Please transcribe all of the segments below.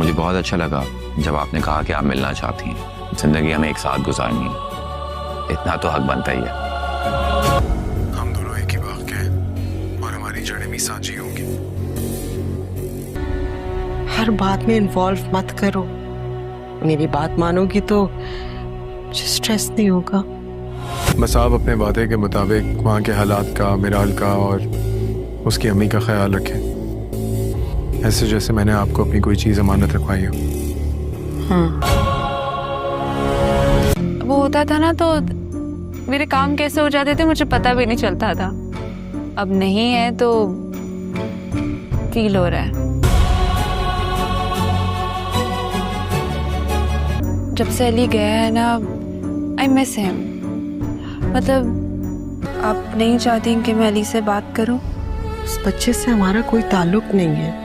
मुझे बहुत अच्छा लगा जब आपने कहा कि आप मिलना चाहती हैं, जिंदगी हमें एक साथ गुजारनी है, इतना तो हक बनता ही है। हम दोनों एक ही बाग के हैं और हमारी जड़ें भी सांझी होंगी। हर बात में इन्वॉल्व मत करो, मेरी बात मानोगी तो मुझे स्ट्रेस नहीं होगा। बस आप अपने वादे के मुताबिक वहाँ के हालात का, मिराल का और उसकी अम्मी का ख्याल रखें, ऐसे जैसे मैंने आपको अपनी कोई चीज़ अमानत रखवाई हो। वो होता था ना तो मेरे काम कैसे हो जाते थे मुझे पता भी नहीं चलता था। अब नहीं है तो फील हो रहा है। जब से अली गया है ना, आई मिस हिम। मतलब आप नहीं चाहती कि मैं अली से बात करूं? उस बच्चे से हमारा कोई ताल्लुक नहीं है,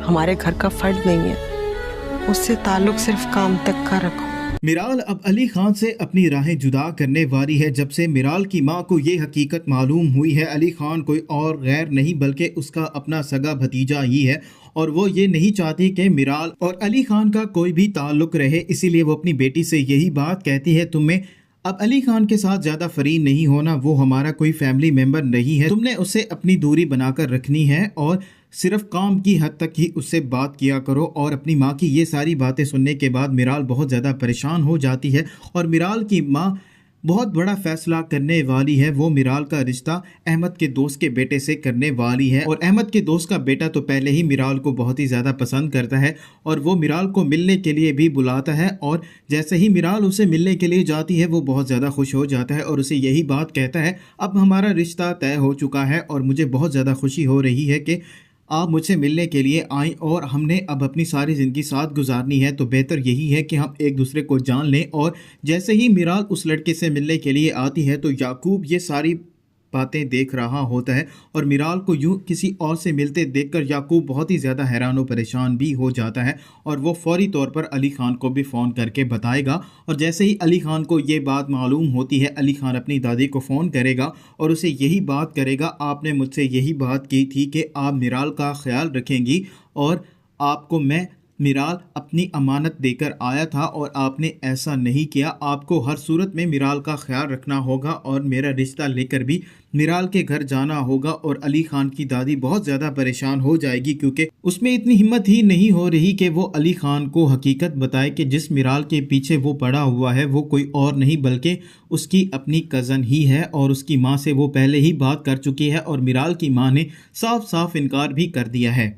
हमारे घर का फर्द नहीं है। उससे ताल्लुक सिर्फ काम तक का रखो। मिराल अब अली खान से अपनी राहें जुदा करने वाली है। जब से मिराल की मां को ये हकीकत मालूम हुई है, अली खान कोई और गैर नहीं बल्कि उसका अपना सगा भतीजा ही है और वो ये नहीं चाहती कि मिराल और अली खान का कोई भी ताल्लुक रहे। इसीलिए वो अपनी बेटी से यही बात कहती है, तुम्हें अब अली खान के साथ ज़्यादा फरीन नहीं होना, वो हमारा कोई फैमिली मेम्बर नहीं है। तुमने उससे अपनी दूरी बनाकर रखनी है और सिर्फ काम की हद तक ही उससे बात किया करो। और अपनी माँ की ये सारी बातें सुनने के बाद मिराल बहुत ज़्यादा परेशान हो जाती है और मिराल की माँ बहुत बड़ा फैसला करने वाली है। वो मिराल का रिश्ता अहमद के दोस्त के बेटे से करने वाली है और अहमद के दोस्त का बेटा तो पहले ही मिराल को बहुत ही ज़्यादा पसंद करता है और वो मिराल को मिलने के लिए भी बुलाता है। और जैसे ही मिराल उसे मिलने के लिए जाती है वो बहुत ज़्यादा खुश हो जाता है और उसे यही बात कहता है, अब हमारा रिश्ता तय हो चुका है और मुझे बहुत ज़्यादा खुशी हो रही है कि आप मुझसे मिलने के लिए आई और हमने अब अपनी सारी ज़िंदगी साथ गुजारनी है, तो बेहतर यही है कि हम एक दूसरे को जान लें। और जैसे ही मिराल उस लड़के से मिलने के लिए आती है तो याकूब ये सारी बातें देख रहा होता है और मिराल को यूं किसी और से मिलते देखकर याकूब बहुत ही ज़्यादा हैरान और परेशान भी हो जाता है और वो फौरी तौर पर अली खान को भी फ़ोन करके बताएगा। और जैसे ही अली खान को ये बात मालूम होती है, अली खान अपनी दादी को फ़ोन करेगा और उसे यही बात करेगा, आपने मुझसे यही बात की थी कि आप मिराल का ख्याल रखेंगी और आपको मैं मिराल अपनी अमानत देकर आया था और आपने ऐसा नहीं किया। आपको हर सूरत में मिराल का ख्याल रखना होगा और मेरा रिश्ता लेकर भी मिराल के घर जाना होगा। और अली खान की दादी बहुत ज़्यादा परेशान हो जाएगी क्योंकि उसमें इतनी हिम्मत ही नहीं हो रही कि वो अली खान को हकीकत बताए कि जिस मिराल के पीछे वो पड़ा हुआ है वो कोई और नहीं बल्कि उसकी अपनी कज़न ही है और उसकी माँ से वो पहले ही बात कर चुकी है और मिराल की माँ ने साफ साफ इनकार भी कर दिया है।